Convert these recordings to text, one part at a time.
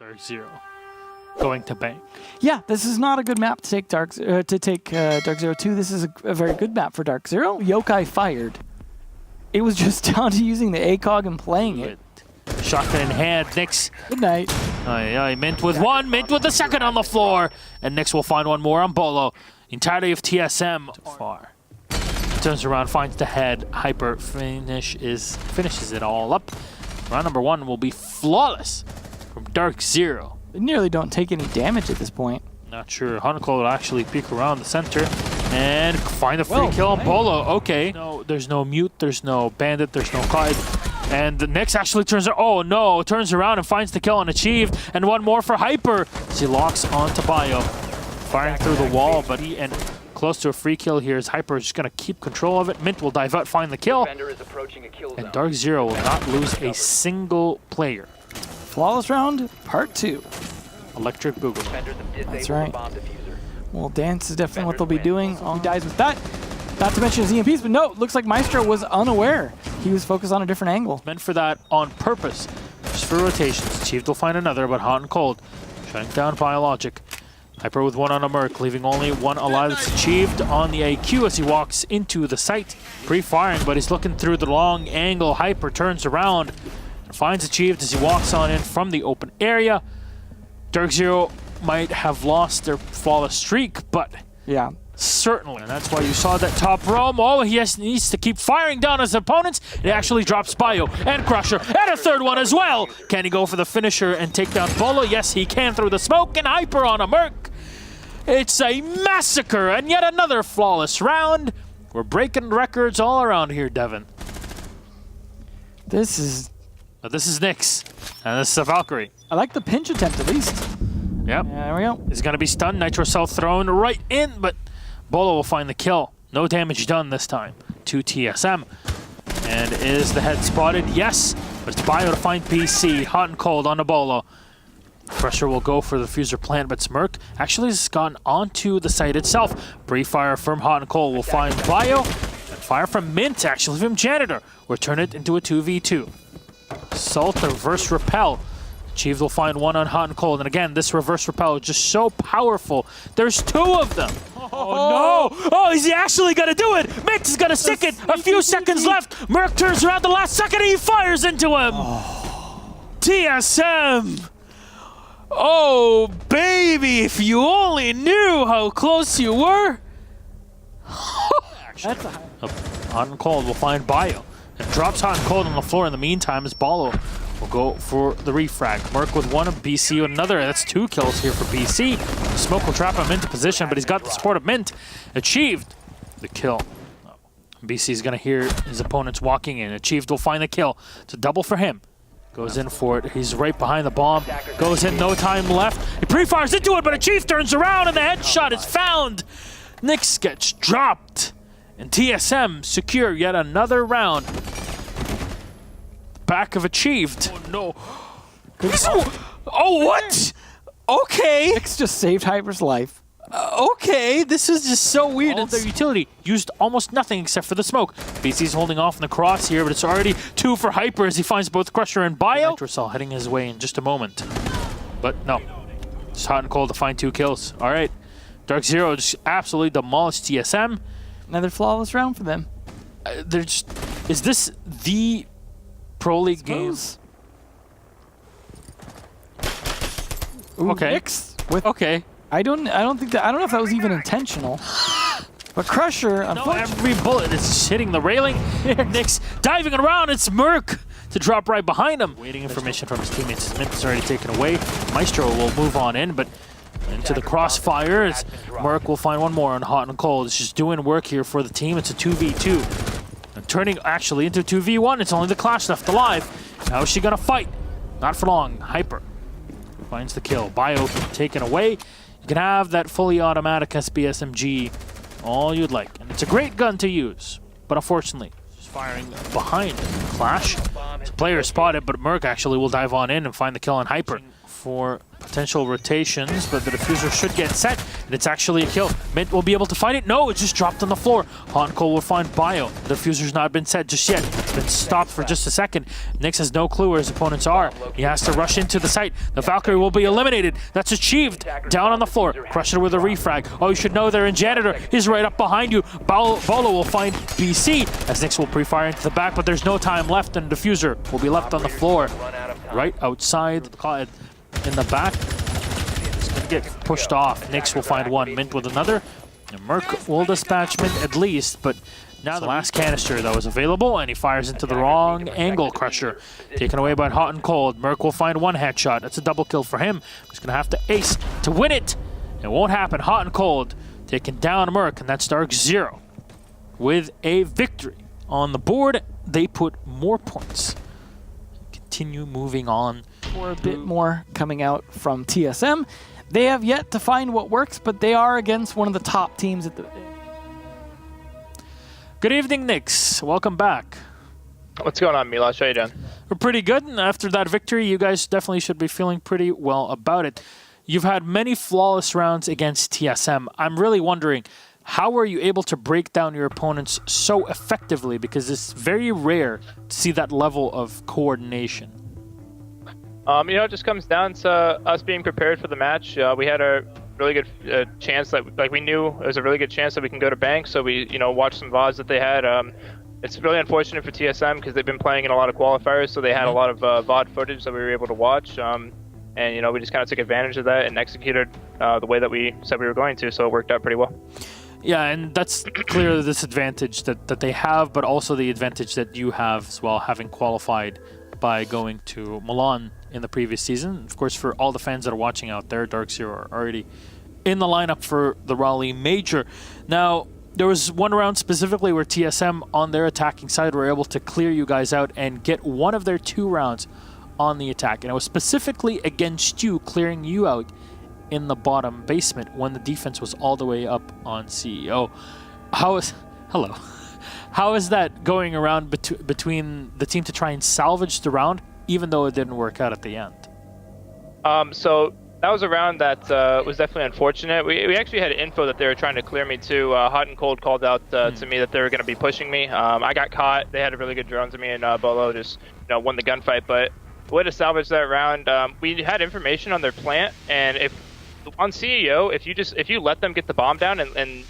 DarkZero going to bank. Yeah, this is not a good map to take DarkZero 2. This is a very good map for DarkZero. Yokai fired. It was just down to using the ACOG and playing it. Shotgun in hand, Nyx. Good night. Mint with one, Mint with the second on the floor. And Nyx will find one more on Bolo. Entirety of TSM. Far. Turns around, finds the head. Hyper finishes it all up. Round number one will be flawless from DarkZero. They nearly don't take any damage at this point. Not sure. Hanako will actually peek around the center and find a free kill on Bolo. Okay. No, there's no mute, there's no bandit, there's no kite. And the Nyx actually turns around. Oh no, turns around and finds the kill unachieved. And one more for Hyper. She locks onto Bio. Firing through the wall, but close to a free kill here is Hyper just going to keep control of it. Mint will dive out, find the kill. And DarkZero will not lose a single player. Flawless round, part 2. Electric Boogaloo. That's right. Well, dance is definitely what they'll be doing. He dies with that. Not to mention his EMPs, but no, looks like Maestro was unaware. He was focused on a different angle. Meant for that on purpose. Just for rotations. Achieved will find another, but hot and cold. Shutting down Biologic. Hyper with one on a Merc, leaving only one alive. That's achieved on the AQ as he walks into the site. Pre-firing, but he's looking through the long angle. Hyper turns around and finds achieved as he walks on in from the open area. DarkZero might have lost their flawless streak, but yeah, certainly. And that's why you saw that top roam. Oh, he needs to keep firing down his opponents. It actually drops Bio and Crusher and a third one as well. Can he go for the finisher and take down Bolo? Yes, he can through the smoke, and Hyper on a Merc. It's a massacre and yet another flawless round. We're breaking records all around here, Devin. This is Nyx, and this is a Valkyrie. I like the pinch attempt at least. Yep. Yeah, there we go. He's going to be stunned. Nitro Cell thrown right in, but Bolo will find the kill. No damage done this time to TSM. And is the head spotted? Yes, but it's Bio to find PC. Hot and cold on the Bolo. Pressure will go for the fuser plant, but Smirk actually has gone onto the site itself. Pre-fire from Hot and Cold will find Bio. And fire from Mint, actually from Janitor, will turn it into a 2v2. Salt reverse repel. Achieved will find one on Hot and Cold. And again, this reverse repel is just so powerful. There's two of them. Oh no! Oh, is he actually gonna do it? Mint is gonna stick it. A few seconds left. Merc turns around the last second and he fires into him. TSM! Oh, baby, if you only knew how close you were. That's a Hot and Cold will find Bio. And drops Hot and Cold on the floor in the meantime as Bolo will go for the refrag. Merc with one, BC with another. That's 2 kills here for BC. Smoke will trap him into position, but he's got the support of Mint. Achieved the kill. BC's gonna hear his opponents walking in. Achieved will find the kill. It's a double for him. Goes in for it. He's right behind the bomb. Goes in, no time left. He pre-fires into it, but Achieved turns around and the headshot is found. Nyx gets dropped. And TSM secure yet another round. Back of Achieved. Oh no. Oh, what? Okay. Nyx just saved Hyper's life. Okay, this is just so weird. Their utility used almost nothing except for the smoke. BC's holding off in the cross here, but it's already 2 for Hyper as he finds both Crusher and Bio. Nitro Cell heading his way in just a moment. But no. It's Hot and Cold to find 2 kills. All right. DarkZero just absolutely demolished TSM. Another flawless round for them. Is this the Pro League games? Okay. Nyx with okay. I don't know if that was even intentional. But Crusher, unfortunately, every bullet is just hitting the railing. Nyx diving around. It's Merc to drop right behind him. Waiting information from his teammates. His mint is already taken away. Maestro will move on in, but into the crossfire as Merc will find one more on Hot and Cold. It's just doing work here for the team. It's a 2v2. And turning actually into 2v1. It's only the Clash left alive. How is she gonna fight? Not for long. Hyper finds the kill. Bio taken away. You can have that fully automatic SBSMG all you'd like. And it's a great gun to use. But unfortunately, just firing behind Clash. The player is spotted, but Merc actually will dive on in and find the kill on Hyper. For Potential rotations, but the diffuser should get set, and it's actually a kill. Mint will be able to find it. No, it just dropped on the floor. Hot and Cold will find Bio. The diffuser's not been set just yet. It's been stopped for just a second. Nyx has no clue where his opponents are. He has to rush into the site. The Valkyrie will be eliminated. That's achieved. Down on the floor. Crusher with a refrag. Oh, you should know they're in Janitor. He's right up behind you. Bolo will find BC as Nyx will pre-fire into the back, but there's no time left, and diffuser will be left on the floor. Right outside. In the back, it's going to get pushed off. Nyx will find one, Mint with another. And Merc will dispatch Mint at least, but now the last canister that was available, and he fires into the wrong angle. Crusher taken away by Hot and Cold. Merc will find one headshot. That's a double kill for him. He's going to have to ace to win it. It won't happen. Hot and Cold taking down Merc, and that's DarkZero with a victory. On the board, they put more points. Continue moving on. For a bit more coming out from TSM. They have yet to find what works, but they are against one of the top teams at the... Good evening, Nyx. Welcome back. What's going on, Milosh? How you doing? We're pretty good, and after that victory, you guys definitely should be feeling pretty well about it. You've had many flawless rounds against TSM. I'm really wondering, how were you able to break down your opponents so effectively? Because it's very rare to see that level of coordination. It just comes down to us being prepared for the match. We had a really good chance that, we knew it was a really good chance that we can go to bank. So we, watched some VODs that they had. It's really unfortunate for TSM because they've been playing in a lot of qualifiers, so they had a lot of VOD footage that we were able to watch. And we just kind of took advantage of that and executed the way that we said we were going to. So it worked out pretty well. Yeah, and that's clearly the disadvantage that they have, but also the advantage that you have as well, having qualified by going to Milan in the previous season. Of course, for all the fans that are watching out there, DarkZero are already in the lineup for the Raleigh Major. Now, there was one round specifically where TSM on their attacking side were able to clear you guys out and get one of their 2 rounds on the attack. And it was specifically against you, clearing you out in the bottom basement when the defense was all the way up on CEO. Hello. How is that going around between the team to try and salvage the round, even though it didn't work out at the end? So that was a round that was definitely unfortunate. We actually had info that they were trying to clear me too. Hot and Cold called out to me that they were going to be pushing me. I got caught. They had a really good drone to me, and Bolo just won the gunfight. But the way to salvage that round, we had information on their plant, and if on CEO, if you let them get the bomb down and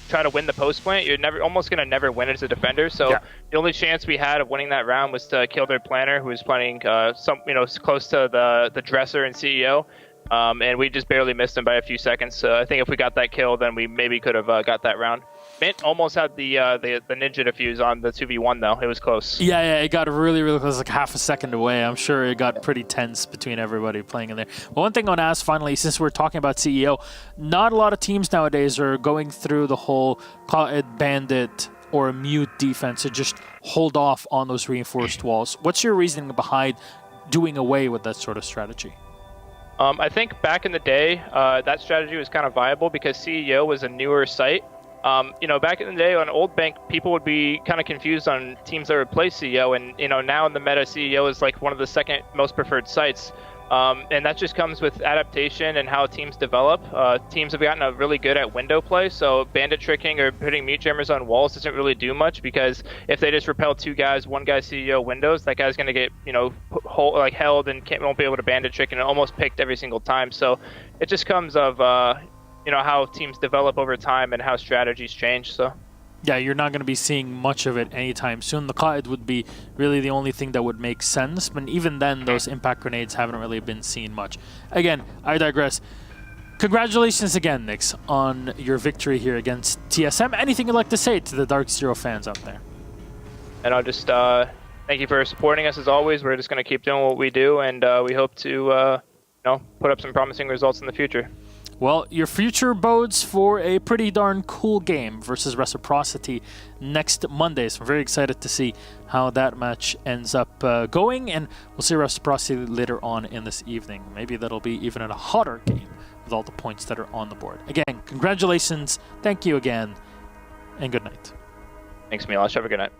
try to win the post plant, you're almost gonna never win as a defender. So yeah. The only chance we had of winning that round was to kill their planner, who was playing close to the dresser and CEO, and we just barely missed him by a few seconds. So I think if we got that kill, then we maybe could have got that round. Mint almost had the ninja defuse on the 2v1 though. It was close. Yeah, it got really, really close, like half a second away. I'm sure it got pretty tense between everybody playing in there. Well, one thing I want to ask finally, since we're talking about CEO, not a lot of teams nowadays are going through the whole call it bandit or mute defense to just hold off on those reinforced walls. What's your reasoning behind doing away with that sort of strategy? I think back in the day, that strategy was kind of viable because CEO was a newer site. Back in the day on Old Bank, people would be kind of confused on teams that replace CEO, and now in the meta, CEO is like one of the second most preferred sites, and that just comes with adaptation and how teams develop. Teams have gotten really good at window play, so bandit tricking or putting mute jammers on walls doesn't really do much because if they just repel 2 guys, 1 guy CEO windows, that guy's going to get held and won't be able to bandit trick, and it almost picked every single time. So it just comes of how teams develop over time and how strategies change. So yeah, you're not going to be seeing much of it anytime soon. The Qaed would be really the only thing that would make sense, but even then those impact grenades haven't really been seen much. Again, I digress. Congratulations again, Nyx, on your victory here against TSM. Anything you'd like to say to the DarkZero fans out there? And I'll just thank you for supporting us as always. We're just going to keep doing what we do, and we hope to put up some promising results in the future. Well, your future bodes for a pretty darn cool game versus Reciprocity next Monday. So I'm very excited to see how that match ends up going. And we'll see Reciprocity later on in this evening. Maybe that'll be even a hotter game with all the points that are on the board. Again, congratulations. Thank you again. And good night. Thanks, Milosh. Have a good night.